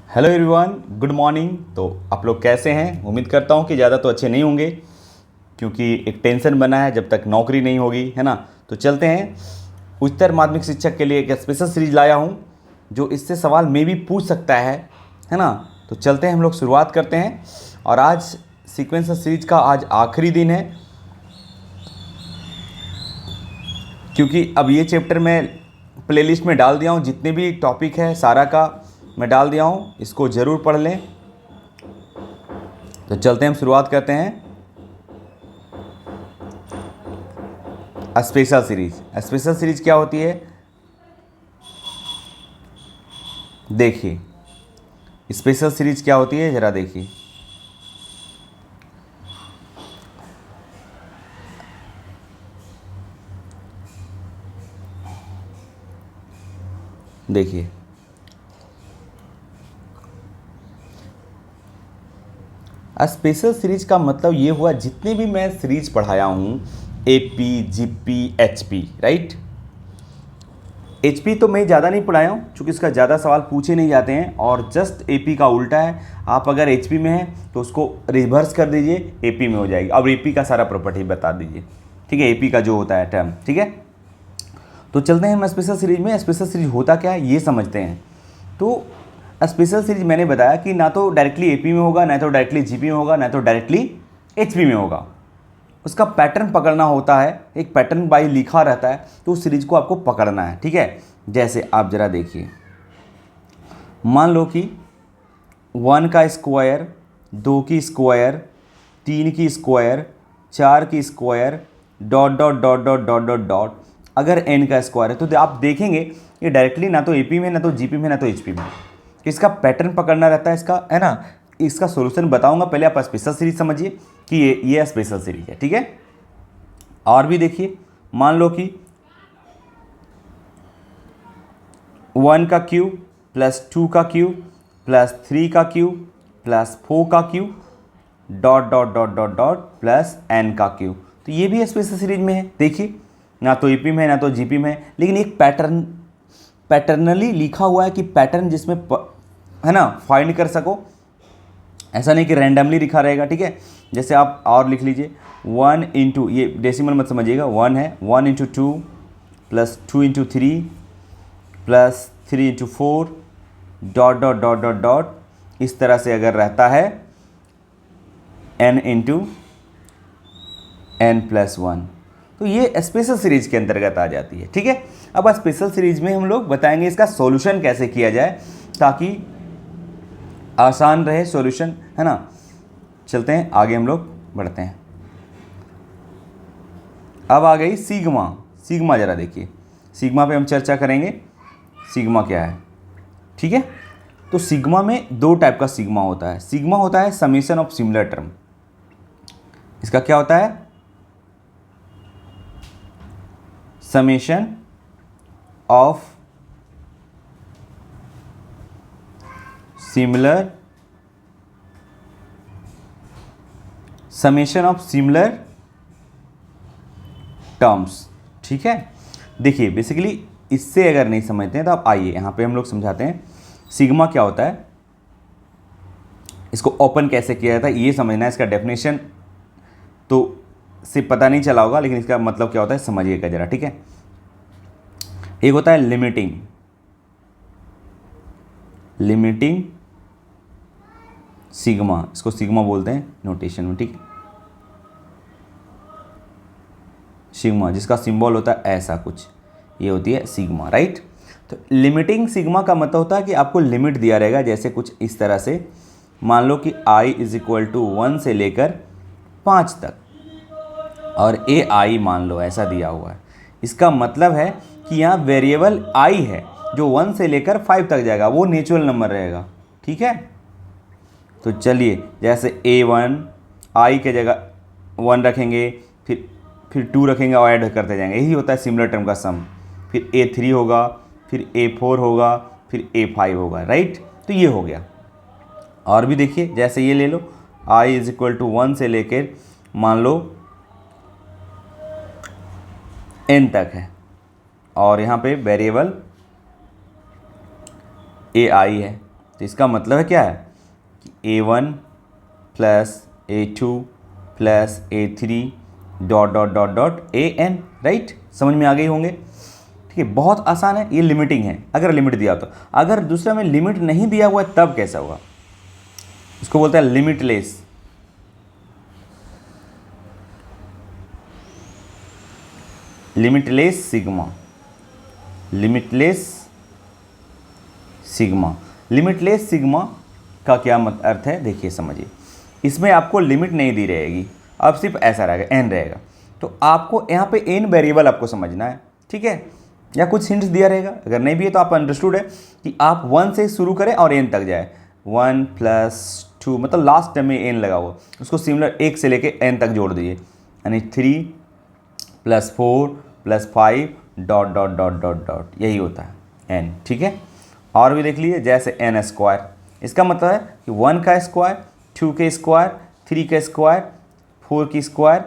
Hello everyone, good morning. तो आप लोग कैसे हैं? उम्मीद करता हूं कि ज़्यादा तो अच्छे नहीं होंगे, क्योंकि एक टेंशन बना है जब तक नौकरी नहीं होगी, है ना। तो चलते हैं। उच्चतर माध्यमिक शिक्षक के लिए एक स्पेशल सीरीज लाया हूं जो इससे सवाल मे भी पूछ सकता है ना। तो चलते हैं, हम लोग शुरुआत करते हैं। और आज सीक्वेंस सीरीज का आज आखिरी दिन है, क्योंकि अब ये चैप्टर मैं प्लेलिस्ट में डाल दिया हूँ। जितने भी टॉपिक है सारा का मैं डाल दिया हूँ, इसको ज़रूर पढ़ लें। तो चलते हैं, हम शुरुआत करते हैं। Special series. स्पेशल सीरीज क्या होती है, देखिए। स्पेशल सीरीज क्या होती है ज़रा देखिए। देखिए, स्पेशल सीरीज का मतलब ये हुआ, जितने भी मैं सीरीज पढ़ाया हूँ, AP, GP, HP, right. HP तो मैं ज़्यादा नहीं पढ़ाया हूँ, क्योंकि इसका ज़्यादा सवाल पूछे नहीं जाते हैं, और जस्ट एपी का उल्टा है। आप अगर एचपी में हैं तो उसको रिवर्स कर दीजिए, एपी में हो जाएगी। अब एपी का सारा प्रॉपर्टी बता दीजिए, ठीक है, एपी का जो होता है टर्म, ठीक है। तो चलते हैं हम स्पेशल सीरीज में। स्पेशल सीरीज होता क्या है ये समझते हैं। तो स्पेशल सीरीज मैंने बताया कि ना तो डायरेक्टली एपी में होगा, ना तो डायरेक्टली जीपी में होगा, ना तो डायरेक्टली एचपी में होगा। उसका पैटर्न पकड़ना होता है, एक पैटर्न बाई लिखा रहता है, तो उस सीरीज को आपको पकड़ना है, ठीक है। जैसे आप ज़रा देखिए, मान लो कि 1 का स्क्वायर, 2 की स्क्वायर, 3 की स्क्वायर, 4 की square, dot dot dot dot dot dot dot, अगर n का स्क्वायर है, तो आप देखेंगे ये डायरेक्टली ना तो एपी में, ना तो जीपी में, ना तो एचपी में। इसका पैटर्न पकड़ना रहता है इसका, है ना। इसका सॉल्यूशन बताऊंगा, पहले आप स्पेशल सीरीज समझिए कि ये स्पेशल सीरीज है, ठीक है। और भी देखिए, मान लो कि 1 का क्यूब प्लस 2 का क्यूब प्लस 3 का क्यूब प्लस 4 का cube dot dot dot dot dot plus n का क्यूब। तो ये भी स्पेशल सीरीज में है। देखिए, ना तो ईपी में है, ना तो जीपी में है, लेकिन एक पैटर्नली लिखा हुआ है कि पैटर्न जिसमें है ना फाइंड कर सको। ऐसा नहीं कि रैंडमली लिखा रहेगा, ठीक है। जैसे आप और लिख लीजिए 1 इंटू, ये डेसिमल मत समझिएगा, 1 है, 1 into 2 plus 2 into 3 plus 3 into 4 dot dot dot dot dot, इस तरह से अगर रहता है n इंटू n प्लस 1, तो ये स्पेशल सीरीज के अंतर्गत आ जाती है, ठीक है। अब स्पेशल सीरीज में हम लोग बताएंगे इसका सॉल्यूशन कैसे किया जाए, ताकि आसान रहे सॉल्यूशन, है ना। चलते हैं आगे, हम लोग बढ़ते हैं। अब आ गई सिग्मा। सिग्मा ज़रा देखिए, सिग्मा पे हम चर्चा करेंगे, सिग्मा क्या है, ठीक है। तो सिग्मा में दो टाइप का सिग्मा होता है। सिग्मा होता है समेशन ऑफ सिमिलर टर्म। इसका क्या होता है, summation of similar, summation of similar terms, ठीक है। देखिए, बेसिकली इससे अगर नहीं समझते हैं तो आप आइए यहाँ पे हम लोग समझाते हैं सिग्मा क्या होता है, इसको ओपन कैसे किया जाता है ये समझना है। इसका डेफिनेशन तो से पता नहीं चला होगा, लेकिन इसका मतलब क्या होता है समझिएगा जरा, ठीक है। एक होता है लिमिटिंग, लिमिटिंग सिग्मा, इसको सिग्मा बोलते हैं नोटेशन में, ठीक है। सिग्मा जिसका सिंबल होता है ऐसा कुछ, ये होती है सिग्मा, राइट। तो लिमिटिंग सिग्मा का मतलब होता है कि आपको लिमिट दिया रहेगा, जैसे कुछ इस तरह से, मान लो कि i इज इक्वल टू 1 से लेकर 5 तक, और ए आई मान लो ऐसा दिया हुआ है। इसका मतलब है कि यहाँ वेरिएबल i है जो 1 से लेकर 5 तक जाएगा, वो नेचुरल नंबर रहेगा, ठीक है। तो चलिए, जैसे a1 i के जगह 1 रखेंगे, फिर 2 रखेंगे और ऐड करते जाएंगे, यही होता है सिमिलर टर्म का सम। फिर a3 होगा, फिर a4 होगा, फिर a5 होगा, राइट। तो ये हो गया। और भी देखिए, जैसे ये ले लो, i इज इक्वल टू 1 से लेकर मान लो n तक है, और यहाँ पे वेरिएबल ai है, तो इसका मतलब है क्या है कि A1 plus A2 plus A3 dot dot dot dot AN, right. समझ में आ गई होंगे। ठीक है, बहुत आसान है, ये लिमिटिंग है अगर लिमिट दिया हो तो। अगर दूसरा में लिमिट नहीं दिया हुआ है तब कैसा होगा, इसको बोलते हैं limitless. Limitless sigma, limitless sigma. Limitless sigma का क्या अर्थ है, देखिए समझिए। इसमें आपको लिमिट नहीं दी रहेगी, अब सिर्फ ऐसा रहेगा n रहेगा। तो आपको यहाँ पे n वेरिएबल आपको समझना है, ठीक है, या कुछ हिंट्स दिया रहेगा। अगर नहीं भी है तो आप अंडरस्टूड है कि आप 1 से शुरू करें और n तक जाए। 1 + 2 मतलब लास्ट टर्म में n लगा हुआ, उसको सिमिलर 1 से लेके n तक जोड़ दीजिए, यानी 3 + 4 + 5 dot dot dot dot dot, यही होता है n। ठीक है, और भी देख लीजिए, जैसे n², इसका मतलब है कि 1 का स्क्वायर, 2 के स्क्वायर, 3 का स्क्वायर, 4 की स्क्वायर,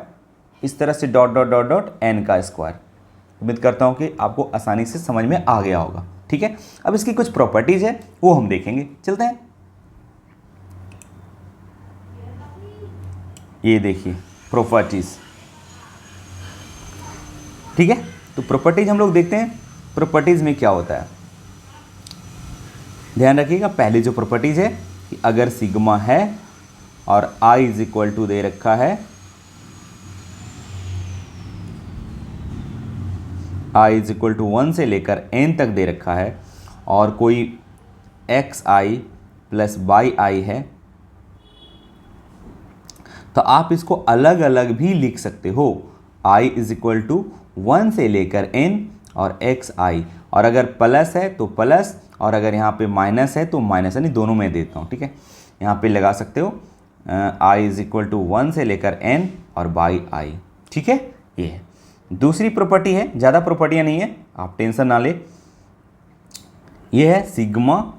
इस तरह से dot dot dot dot n का स्क्वायर। उम्मीद करता हूँ कि आपको आसानी से समझ में आ गया होगा। ठीक है, अब इसकी कुछ प्रॉपर्टीज़ है वो हम देखेंगे, चलते हैं। ये देखिए प्रॉपर्टीज़, ठीक है। तो प्रॉपर्टीज़ हम लोग देखते हैं, प्रॉपर्टीज़ में क्या होता है। ध्यान रखिएगा, पहली जो प्रॉपर्टीज़ है कि अगर सिग्मा है और i = दे रखा है, i = 1 से लेकर n तक दे रखा है, और कोई xi + yi है, तो आप इसको अलग अलग भी लिख सकते हो। i = 1 से लेकर n और xi, और अगर प्लस है तो प्लस, और अगर यहाँ पे माइनस है तो माइनस, यानी दोनों में देता हूँ। ठीक है, यहाँ पे लगा सकते हो i = 1 से लेकर n और बाई i। ठीक है, ये है दूसरी प्रॉपर्टी है, ज़्यादा प्रॉपर्टियाँ नहीं है, आप टेंशन ना ले। ये है सिग्मा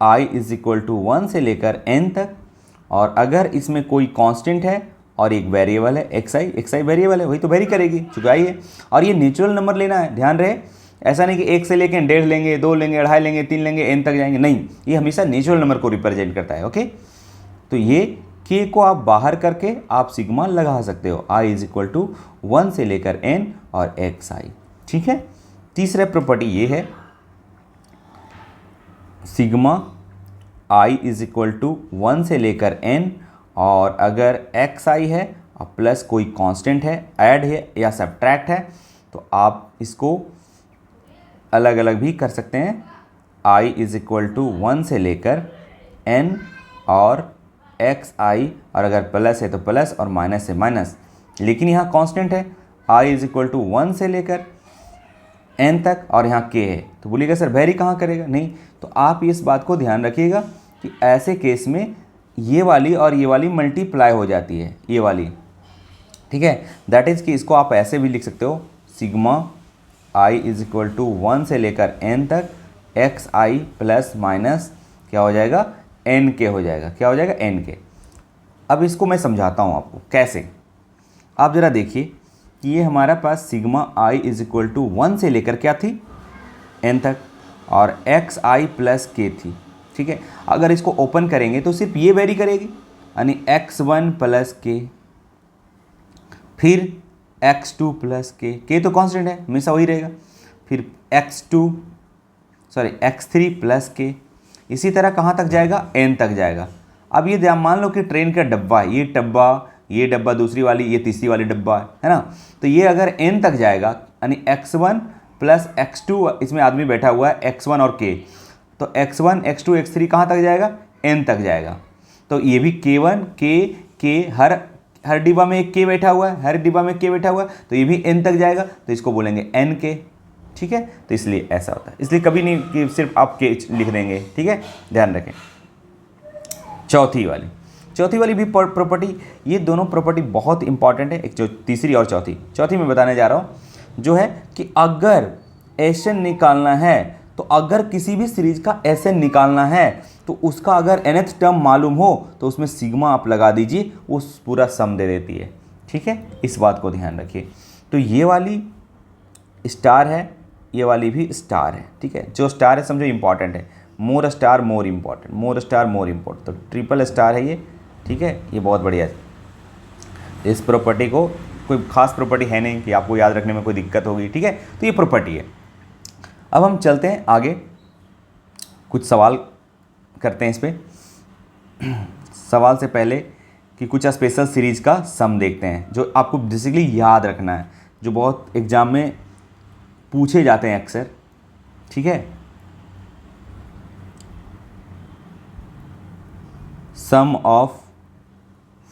i = 1 से लेकर n तक, और अगर इसमें कोई कांस्टेंट है और एक वेरिएबल है xi वेरिएबल है, वही तो वेरी करेगी चूंकि आई है। और ये नेचुरल नंबर लेना है, ध्यान रहे, ऐसा नहीं कि 1 से लेकर 1.5 लेंगे, 2 लेंगे, 2.5 लेंगे, 3 लेंगे, n तक जाएंगे, नहीं, ये हमेशा नेचुरल नंबर को रिप्रेजेंट करता है। ओके, तो ये k को आप बाहर करके आप सिग्मा लगा सकते हो, i = 1 से लेकर n और xi। ठीक है, तीसरा प्रॉपर्टी ये है सिग्मा i = 1 से लेकर n, और अगर xi है और प्लस कोई कांस्टेंट है, ऐड है या सब्ट्रैक्ट है, तो आप इसको अलग अलग भी कर सकते हैं। i = 1 से लेकर n और xi, और अगर प्लस है तो प्लस और माइनस है माइनस, लेकिन यहाँ कांस्टेंट है i = 1 से लेकर n तक, और यहाँ k है, तो बोलिएगा सर वेरी कहाँ करेगा, नहीं। तो आप इस बात को ध्यान रखिएगा कि ऐसे केस में ये वाली और ये वाली मल्टीप्लाई हो जाती है, ये वाली। ठीक है, दैट इज़ कि इसको आप ऐसे भी लिख सकते हो, सिग्मा i = 1 से लेकर n तक xi प्लस माइनस क्या हो जाएगा, nk हो जाएगा, क्या हो जाएगा, nk। अब इसको मैं समझाता हूँ आपको कैसे। आप ज़रा देखिए कि ये हमारा पास सिग्मा i = 1 से लेकर क्या थी, n तक, और xi प्लस k थी। ठीक है, अगर इसको ओपन करेंगे तो सिर्फ ये वेरी करेगी, यानी x1 प्लस k, फिर x2 प्लस k तो कांस्टेंट है, हमेशा वही रहेगा, फिर x3 प्लस k, इसी तरह कहाँ तक जाएगा, n तक जाएगा। अब ये मान लो कि ट्रेन का डब्बा है, ये डब्बा दूसरी वाली, ये तीसरी वाली डब्बा है ना, तो ये अगर n तक जाएगा, यानी x1 प्लस x2, इसमें आदमी बैठा हुआ है x1 और k, तो x1 x2 x3 कहाँ तक जाएगा, n तक जाएगा। तो ये भी k1 k हर डिब्बा में एक k बैठा हुआ है, तो ये भी n तक जाएगा, तो इसको बोलेंगे nk। ठीक है, तो इसलिए ऐसा होता है, इसलिए कभी नहीं कि सिर्फ आप k लिख देंगे। ठीक है, ध्यान रखें। चौथी वाली भी प्रॉपर्टी, ये दोनों प्रॉपर्टी बहुत इंपॉर्टेंट है, एक जो तीसरी और चौथी में बताने जा रहा हूँ, जो है कि अगर एशन निकालना है, तो अगर किसी भी सीरीज का एसन निकालना है तो उसका अगर nth टर्म मालूम हो तो उसमें सिग्मा आप लगा दीजिए, वो पूरा सम दे देती है। ठीक है, इस बात को ध्यान रखिए। तो ये वाली स्टार है, ये वाली भी स्टार है। ठीक है, जो स्टार है समझो इंपॉर्टेंट है, मोर स्टार मोर इम्पॉर्टेंट, मोर स्टार मोर इम्पॉर्टेंट, तो ट्रिपल स्टार है ये, ठीक है, ये बहुत बढ़िया है। इस प्रॉपर्टी को कोई खास प्रॉपर्टी है नहीं कि आपको याद रखने में कोई दिक्कत होगी, ठीक है, तो ये प्रॉपर्टी है। अब हम चलते हैं आगे, कुछ सवाल करते हैं इस पर। सवाल से पहले कि कुछ स्पेशल सीरीज का सम देखते हैं जो आपको बेसिकली याद रखना है, जो बहुत एग्जाम में पूछे जाते हैं अक्सर, ठीक है। Sum of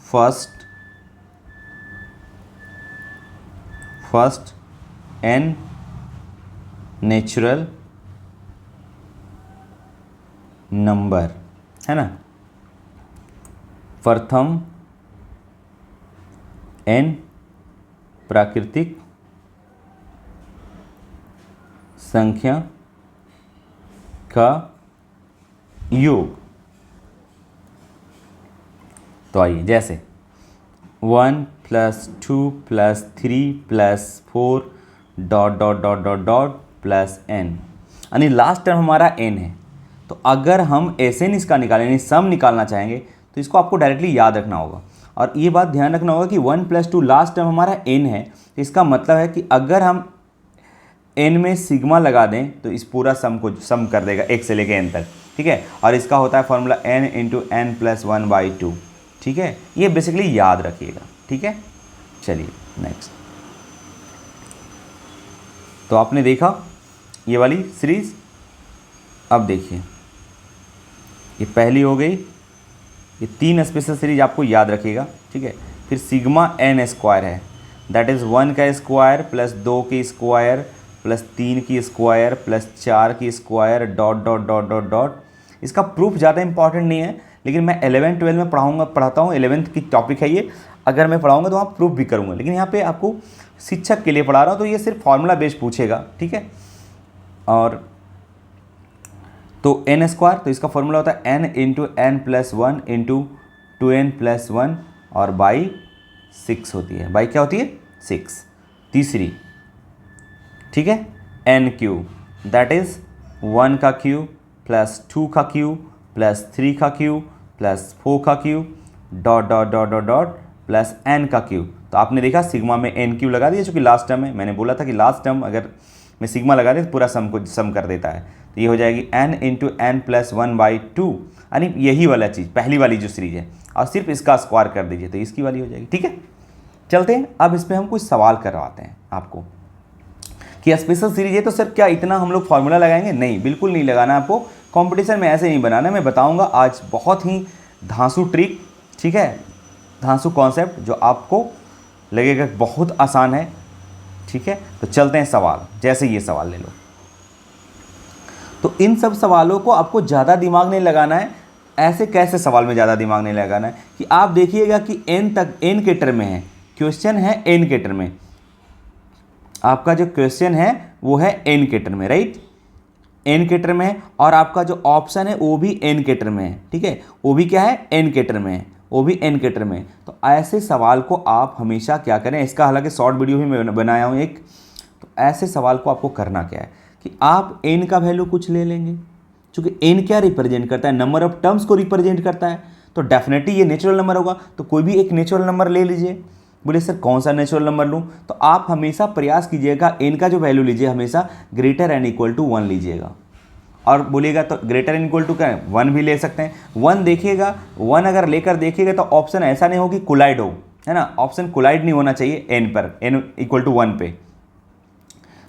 first n natural number, है ना, प्रथम n प्राकृतिक संख्या का योग। तो आइए, जैसे 1 + 2 + 3 + 4 ... प्लस n, यानी लास्ट टर्म हमारा n है। तो अगर हम ऐसे नहीं इसका निकालें, यानी सम निकालना चाहेंगे, तो इसको आपको डायरेक्टली याद रखना होगा। और ये बात ध्यान रखना होगा कि 1 + 2 लास्ट टर्म हमारा n है, तो इसका मतलब है कि अगर हम n में सिग्मा लगा दें तो इस पूरा सम को सम कर देगा 1 से लेकर n तक, ठीक है। और इसका होता है फॉर्मूला n × n + 1/2, ठीक है। ये बेसिकली याद रखिएगा, ठीक है। चलिए नेक्स्ट। तो आपने देखा ये वाली सीरीज। अब देखिए, ये पहली हो गई, ये 3 स्पेशल सीरीज आपको याद रखिएगा, ठीक है। फिर सिग्मा n² है, दैट इज़ 1 का स्क्वायर प्लस 2 की स्क्वायर प्लस 3 की स्क्वायर प्लस 4 की स्क्वायर ... इसका प्रूफ ज़्यादा इंपॉर्टेंट नहीं है, लेकिन मैं 11 12 में पढ़ाता हूँ, 11th की टॉपिक है ये। अगर मैं पढ़ाऊँगा तो वहाँ प्रूफ भी करूँगा, लेकिन यहाँ पे आपको शिक्षक के लिए पढ़ा रहा हूँ, तो ये सिर्फ फार्मूला बेस्ड पूछेगा, ठीक है। और तो n², तो इसका फॉर्मूला होता है n × n + 1 × 2n + 1 और बाई 6 होती है। बाई क्या होती है? 6। तीसरी, ठीक है, n³ दैट इज़ 1 का क्यूब प्लस 2 का क्यूब प्लस 3 का क्यूब प्लस 4 का क्यूब ... प्लस n का क्यूब। तो आपने देखा सिग्मा में n³ लगा दिया, चूँकि लास्ट टर्म है, मैंने बोला था कि लास्ट टर्म अगर मैं सिग्मा लगा दे तो पूरा सम को सम कर देता है। तो ये हो जाएगी n × n + 1/2, यानी यही वाला चीज़, पहली वाली जो सीरीज है, और सिर्फ इसका स्क्वायर कर दीजिए तो इसकी वाली हो जाएगी, ठीक है। चलते हैं अब इस पर हम कुछ सवाल करवाते हैं आपको कि स्पेशल सीरीज है तो सर क्या इतना हम लोग फार्मूला लगाएंगे? नहीं, बिल्कुल नहीं लगाना आपको, कंपटीशन में ऐसे नहीं बनाना। मैं बताऊँगा आज बहुत ही धांसू ट्रिक, ठीक है, धांसू कॉन्सेप्ट जो आपको लगेगा बहुत आसान है, ठीक है। तो चलते हैं सवाल, जैसे ये सवाल ले लो। तो इन सब सवालों को आपको ज़्यादा दिमाग नहीं लगाना है। ऐसे कैसे सवाल में ज़्यादा दिमाग नहीं लगाना है कि आप देखिएगा कि n के टर्म में है, क्वेश्चन है n के टर्म में, आपका जो क्वेश्चन है वो है n के टर्म में, राइट, n के टर्म में है, और आपका जो ऑप्शन है वो भी n के टर्म में है, ठीक है, वो भी क्या है, n के टर्म में है, वो भी n के टर्म में। तो ऐसे सवाल को आप हमेशा क्या करें, इसका हालांकि शॉर्ट वीडियो भी मैं बनाया हूँ एक। तो ऐसे सवाल को आपको करना क्या है कि आप n का वैल्यू कुछ ले लेंगे, क्योंकि n क्या रिप्रेजेंट करता है, नंबर ऑफ टर्म्स को रिप्रेजेंट करता है, तो डेफिनेटली ये नेचुरल नंबर होगा। तो कोई भी एक नेचुरल नंबर ले लीजिए। बोले सर कौन सा नेचुरल नंबर लूँ? तो आप हमेशा प्रयास कीजिएगा n का जो वैल्यू लीजिए हमेशा > 1 लीजिएगा। और बोलिएगा तो > क्या है, 1 भी ले सकते हैं। 1 देखिएगा, 1 अगर लेकर देखिएगा तो ऑप्शन ऐसा नहीं हो कि कोलाइड हो, है ना, ऑप्शन कोलाइड नहीं होना चाहिए n पर, n = 1 पे।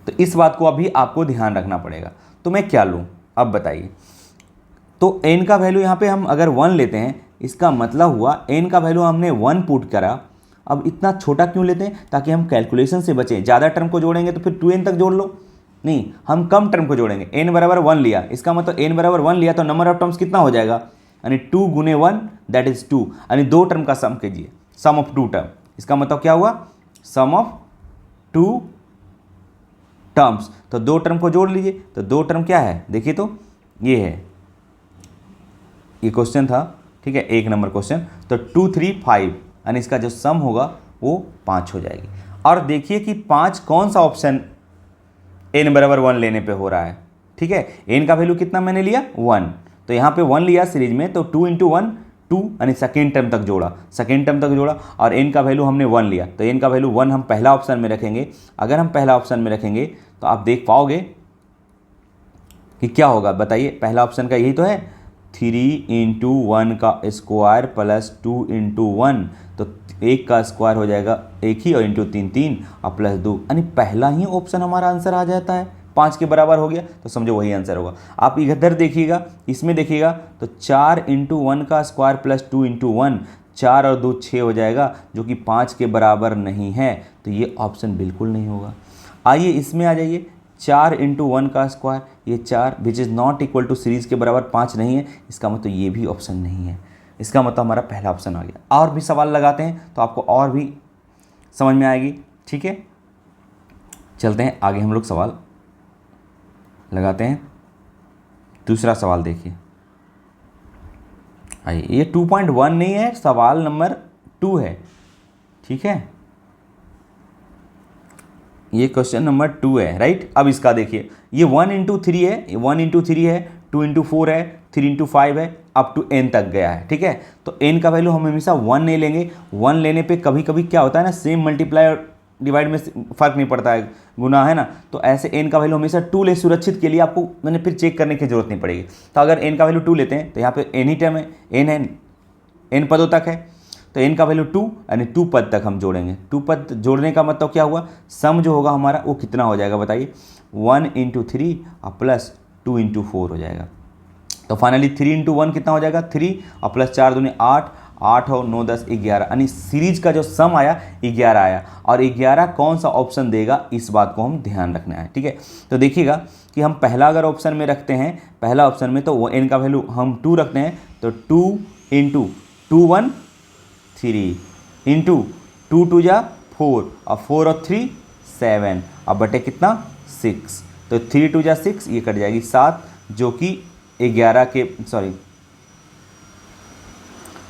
तो इस बात को अभी आपको ध्यान रखना पड़ेगा। तो मैं क्या लूँ अब बताइए। तो n का वैल्यू यहाँ पे हम अगर 1 लेते हैं, इसका मतलब हुआ n का वैल्यू हमने 1 पुट करा। अब इतना छोटा क्यों लेते हैं? ताकि हम कैलकुलेशन से बचें। ज़्यादा टर्म को जोड़ेंगे तो फिर 2n तक जोड़ लो, नहीं, हम कम टर्म को जोड़ेंगे। n = 1 लिया, इसका मतलब n = 1 लिया तो नंबर ऑफ टर्म्स कितना हो जाएगा, यानी 2 × 1 दैट इज़ 2, यानी 2 टर्म का सम कीजिए, सम ऑफ 2 टर्म। इसका मतलब क्या हुआ, सम ऑफ 2 टर्म्स। तो 2 टर्म को जोड़ लीजिए, तो 2 टर्म क्या है देखिए, तो ये है, ये क्वेश्चन था, ठीक है, 1 नंबर क्वेश्चन। तो 2 3 5, यानी इसका जो सम होगा वो 5 हो जाएगी। और देखिए कि 5 कौन सा ऑप्शन n = 1 लेने पे हो रहा है, ठीक है। एन का वैल्यू कितना मैंने लिया 1, तो यहाँ पे 1 लिया सीरीज में, तो 2 इंटू 1 2 यानी सेकेंड टर्म तक जोड़ा, और एन का वैल्यू हमने 1 लिया, तो एन का वैल्यू 1 हम पहला ऑप्शन में रखेंगे। अगर हम पहला ऑप्शन में रखेंगे तो आप देख पाओगे कि क्या होगा, बताइए। पहला ऑप्शन का यही तो है, 3 इंटू 1 का स्क्वायर प्लस 2 इंटू 1, तो 1 का स्क्वायर हो जाएगा 1 ही, और इंटू 3 3 और प्लस 2, यानी पहला ही ऑप्शन हमारा आंसर आ जाता है, 5 के बराबर हो गया, तो समझो वही आंसर होगा। आप इधर देखिएगा, इसमें देखिएगा तो 4 इंटू 1 का स्क्वायर प्लस 2 इंटू 1, 4 और 2 6 हो जाएगा, जो कि 5 के बराबर नहीं है, तो ये ऑप्शन बिल्कुल नहीं होगा। आइए इसमें आ जाइए, 4 इंटू 1 का स्क्वायर, ये 4 which is not equal to series के बराबर 5 नहीं है, इसका मतलब ये भी ऑप्शन नहीं है। इसका मतलब हमारा पहला ऑप्शन आ गया। और भी सवाल लगाते हैं तो आपको और भी समझ में आएगी, ठीक है। चलते हैं आगे, हम लोग सवाल लगाते हैं। दूसरा सवाल देखिए, आइए, ये 2.1 नहीं है, सवाल नंबर 2 है, ठीक है। ये क्वेश्चन नंबर 2 है, राइट। अब इसका देखिए, ये 1 इंटू 3 है, 1 इंटू 3 है, 2 इंटू 4 है, 3 इंटू 5 है, अप टू n तक गया है, ठीक है। तो n का वैल्यू हम हमेशा 1 नहीं लेंगे। 1 लेने पे कभी कभी क्या होता है ना, सेम मल्टीप्लाई और डिवाइड में फ़र्क नहीं पड़ता है, गुना है ना, तो ऐसे n का वैल्यू हमेशा 2 ले, सुरक्षित के लिए आपको मैंने फिर चेक करने की जरूरत नहीं पड़ेगी। तो अगर n का वैल्यू 2 लेते हैं तो यहाँ पे n ही टर्म है, n है, n पदों तक है, तो n का वैल्यू 2 यानी 2 पद तक हम जोड़ेंगे। 2 पद जोड़ने का मतलब क्या हुआ, सम जो होगा हमारा वो कितना हो जाएगा, बताइए। 1 इंटू 3 और प्लस 2 इंटू 4 हो जाएगा। तो फाइनली 3 इंटू 1 कितना हो जाएगा, 3 और प्लस 4 दूनी 8, 8 और 9 10 11, यानी सीरीज का जो सम आया 11 आया। और 11 कौन सा ऑप्शन देगा, इस बात को हम ध्यान रखना है, ठीक है। तो देखिएगा कि हम पहला अगर ऑप्शन में रखते हैं, पहला ऑप्शन में तो वो n का वैल्यू हम 2 रखते हैं, तो 2 इंटू 2 1 3 इंटू 2 2 जा 4 और 4 और 3 7 और बटे कितना 6, तो 3 2 जा 6, ये कट जाएगी 7, जो कि 11 के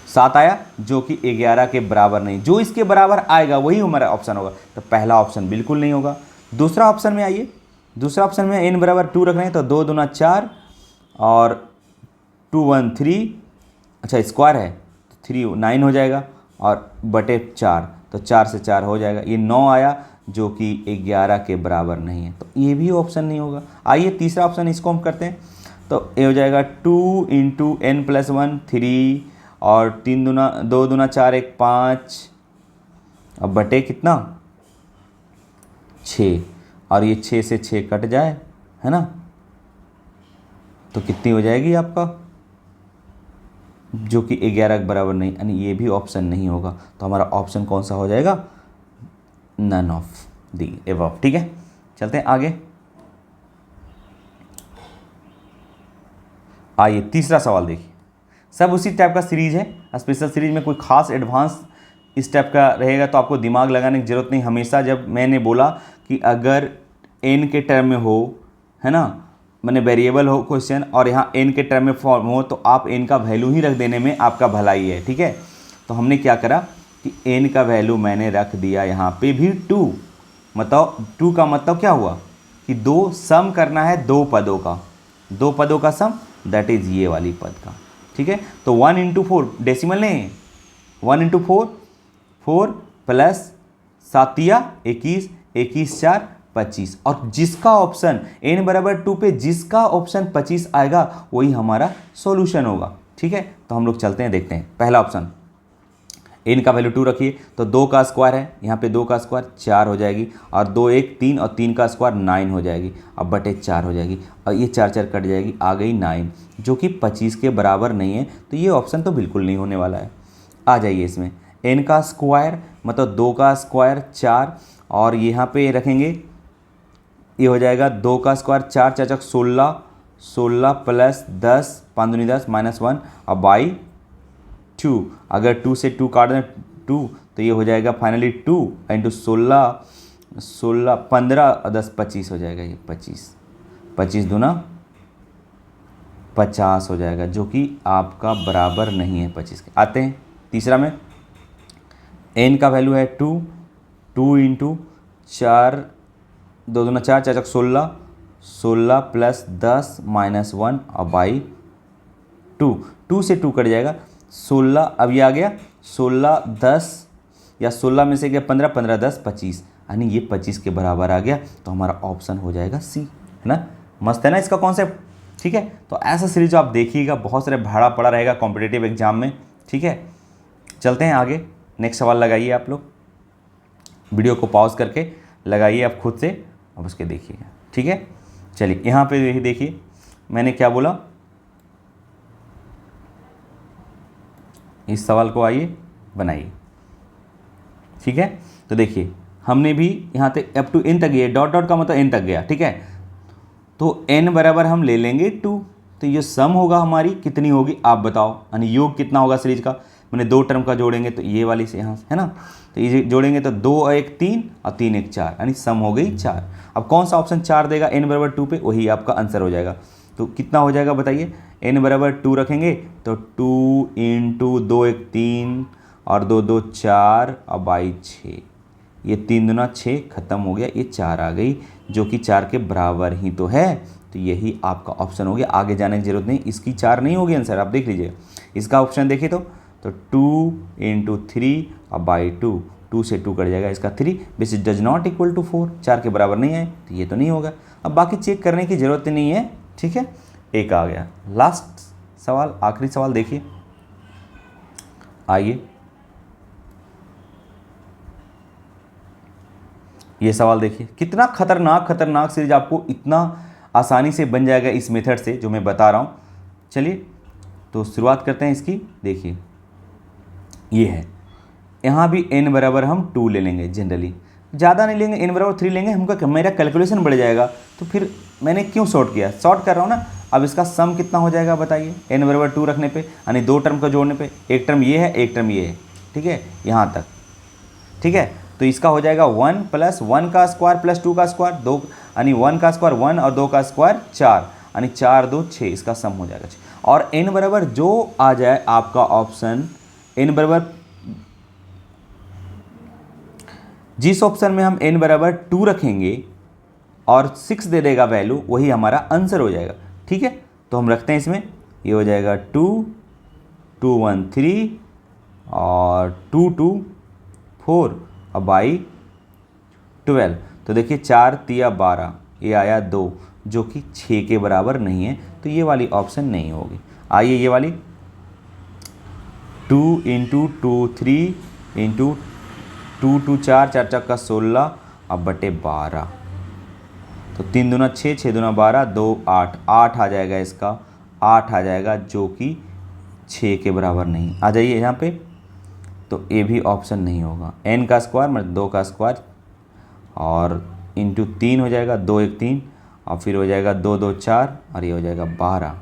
7 आया, जो कि 11 के बराबर नहीं। जो इसके बराबर आएगा वही हमारा ऑप्शन होगा, तो पहला ऑप्शन बिल्कुल नहीं होगा। दूसरा ऑप्शन में आइए, दूसरा ऑप्शन में n बराबर 2 रख रहे हैं, तो 2 दूना 4 और 2 1 3, अच्छा स्क्वायर है, 3 9 हो जाएगा, और बटे 4, तो 4 से 4 हो जाएगा, ये 9 आया, जो कि 11 के बराबर नहीं है, तो ये भी ऑप्शन नहीं होगा। आइए तीसरा ऑप्शन इसको हम करते हैं, तो ये हो जाएगा 2 इंटू n प्लस 1 3 और 2 दूना 4 1 5, अब बटे कितना 6, और ये 6 से 6 कट जाए, है ना, तो कितनी हो जाएगी आपका, जो कि 11 के बराबर नहीं, यानी ये भी ऑप्शन नहीं होगा। तो हमारा ऑप्शन कौन सा हो जाएगा, नन ऑफ दी एबव, ठीक है। चलते हैं आगे, आइए तीसरा सवाल देखिए। सब उसी टाइप का सीरीज है, स्पेशल सीरीज में कोई खास एडवांस इस टाइप का रहेगा, तो आपको दिमाग लगाने की जरूरत नहीं। हमेशा जब मैंने बोला कि अगर n के टर्म में हो, है ना, मैंने वेरिएबल हो क्वेश्चन और यहाँ n के टर्म में फॉर्म हो, तो आप n का वैल्यू ही रख देने में आपका भलाई है, ठीक है। तो हमने क्या करा कि n का वैल्यू मैंने रख दिया यहाँ पे भी 2, मतलब 2 का मतलब क्या हुआ कि 2 सम करना है 2 पदों का, 2 पदों का सम, दैट इज़ ये वाली पद का, ठीक है। तो 1 इंटू 4 डेसिमल नहीं, 1 इंटू 4 4 प्लस 7 21 21 4 25, और जिसका ऑप्शन n बराबर 2 पे जिसका ऑप्शन 25 आएगा वही हमारा सॉल्यूशन होगा, ठीक है। तो हम लोग चलते हैं, देखते हैं। पहला ऑप्शन n का वैल्यू 2 रखिए, तो 2 का स्क्वायर है, यहाँ पे 2 का स्क्वायर 4 हो जाएगी, और 2 1 3 और 3 का स्क्वायर 9 हो जाएगी, अब बटे 4 हो जाएगी, और ये 4 4 कट जाएगी, आ गई 9, जो कि 25 के बराबर नहीं है, तो ये ऑप्शन तो बिल्कुल नहीं होने वाला है। आ जाइए इसमें, n का स्क्वायर मतलब 2 का स्क्वायर 4, और यहाँ पे रखेंगे, ये हो जाएगा 2 का स्क्वायर 4 4 16 16 प्लस 10 5 दूनी 10 -1 और बाई 2, अगर 2 से 2 काट दें 2, तो ये हो जाएगा फाइनली 2 इंटू 16 16 15 और 10 25 हो जाएगा, ये 25 25 दूना 50 हो जाएगा, जो कि आपका बराबर नहीं है 25 के। आते हैं तीसरा में, n का वैल्यू है 2 इंटू 4 2 दूना 4 4 16 16 प्लस 10 माइनस 1 और बाई 2, 2 से 2 कट जाएगा, 16 अब ये आ गया 16 10 या 16 में से गया 15, 15 10 25, यानी ये 25 के बराबर आ गया। तो हमारा ऑप्शन हो जाएगा सी, है ना। मस्त है ना इसका कॉन्सेप्ट, ठीक है। तो ऐसा सीरीज आप देखिएगा, बहुत सारे भाड़ा पड़ा रहेगा कॉम्पिटिटिव एग्जाम में, ठीक है। चलते हैं आगे, नेक्स्ट सवाल लगाइए आप लोग, वीडियो को पॉज करके लगाइए आप खुद से, अब उसके देखिएगा, ठीक है। चलिए यहाँ पे देखिए मैंने क्या बोला, इस सवाल को आइए बनाइए, ठीक है। तो देखिए हमने भी यहाँ पे अप टू n तक गया, डॉट डॉट का मतलब n तक गया, ठीक है। तो n बराबर हम ले लेंगे 2, तो ये सम होगा हमारी कितनी होगी आप बताओ, यानी योग कितना होगा सीरीज का, मैंने 2 टर्म का जोड़ेंगे तो ये वाली से यहाँ से, है ना। तो ये जोड़ेंगे तो 2 और 1 3 और 3 1 4, यानी सम हो गई 4। अब कौन सा ऑप्शन 4 देगा, n बराबर 2 पे, वही आपका आंसर हो जाएगा। तो कितना हो जाएगा बताइए, n बराबर 2 रखेंगे तो 2 इंटू 2 1 3 और 2 2 4 और बाई 6, ये 3 दूना 6 खत्म हो गया, ये 4 आ गई जो कि 4 के बराबर ही तो है। तो यही आपका ऑप्शन हो गया, आगे जाने की जरूरत नहीं, इसकी 4 नहीं होगी आंसर, आप देख लीजिए इसका ऑप्शन देखिए तो 2 इंटू 3 और बाई 2, 2 से 2 कट जाएगा, इसका 3 which is does not equal to 4, 4 के बराबर नहीं है तो ये तो नहीं होगा। अब बाकी चेक करने की ज़रूरत नहीं है, ठीक है। एक आ गया, लास्ट सवाल, आखिरी सवाल देखिए, आइए ये सवाल देखिए, कितना खतरनाक सीरीज आपको इतना आसानी से बन जाएगा इस मेथड से जो मैं बता रहा हूँ। चलिए तो शुरुआत करते हैं इसकी, देखिए ये है, यहाँ भी n बराबर हम 2 ले लेंगे, जनरली ज़्यादा नहीं लेंगे, n बराबर 3 लेंगे, हमका मेरा कैलकुलेशन बढ़ जाएगा, तो फिर मैंने क्यों शॉर्ट किया, शॉर्ट कर रहा हूँ ना। अब इसका सम कितना हो जाएगा बताइए, n बराबर 2 रखने पे, यानी 2 टर्म का जोड़ने पे, एक टर्म ये है एक टर्म ये है, ठीक है, यहाँ तक, ठीक है। तो इसका हो जाएगा 1 प्लस 1 का स्क्वायर प्लस 2 का स्क्वायर, 2 यानी 1 का स्क्वायर 1 और 2 का स्क्वायर 4, यानी 4 2 6, इसका सम हो जाएगा 6। और n बराबर जो आ जाए आपका ऑप्शन, n बराबर जिस ऑप्शन में हम n बराबर 2 रखेंगे और 6 दे देगा वैल्यू, वही हमारा आंसर हो जाएगा, ठीक है। तो हम रखते हैं इसमें, ये हो जाएगा 2 2 1 3 और 2 2 4 और बाई 12। तो देखिए 4 3 12, ये आया 2 जो कि 6 के बराबर नहीं है, तो ये वाली ऑप्शन नहीं होगी। आइए ये वाली 2 इंटू 2 3 इंटू 2 2 4 4 4 का 16 अब बटे 12, तो 3 दूना 6 6 दूना 12 2 8, 8 आ जाएगा, इसका 8 आ जाएगा जो कि 6 के बराबर नहीं। आ जाइए यहाँ पे, तो ये भी ऑप्शन नहीं होगा, n का स्क्वायर मतलब 2 का स्क्वायर और इंटू 3 हो जाएगा, 2 1 3 और फिर हो जाएगा 2 2 4 और ये हो जाएगा 12।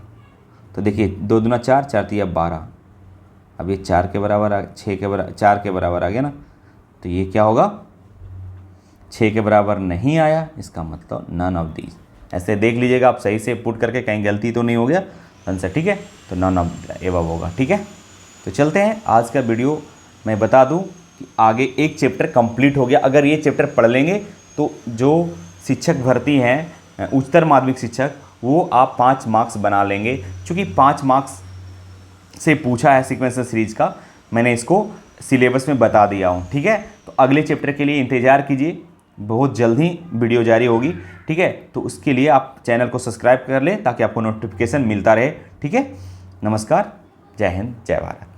तो देखिए 2 दूना 4 4 3 12, अब ये 4 के बराबर 6 के बराबर 4 के बराबर आ गया ना, तो ये क्या होगा 6 के बराबर नहीं आया, इसका मतलब नन ऑफ दीज। ऐसे देख लीजिएगा आप सही से पुट करके, कहीं गलती तो नहीं हो गया आंसर, ठीक है। तो नन ऑफ एबव होगा, ठीक है। तो चलते हैं, आज का वीडियो मैं बता दूं कि आगे एक चैप्टर कंप्लीट हो गया। अगर ये चैप्टर पढ़ लेंगे तो जो शिक्षक भर्ती हैं उच्चतर माध्यमिक शिक्षक, वो आप 5 मार्क्स बना लेंगे, क्योंकि 5 मार्क्स से पूछा है सीक्वेंसर सीरीज का, मैंने इसको सिलेबस में बता दिया हूँ, ठीक है। तो अगले चैप्टर के लिए इंतज़ार कीजिए, बहुत जल्द ही वीडियो जारी होगी, ठीक है। तो उसके लिए आप चैनल को सब्सक्राइब कर लें ताकि आपको नोटिफिकेशन मिलता रहे, ठीक है। नमस्कार, जय हिंद, जय भारत।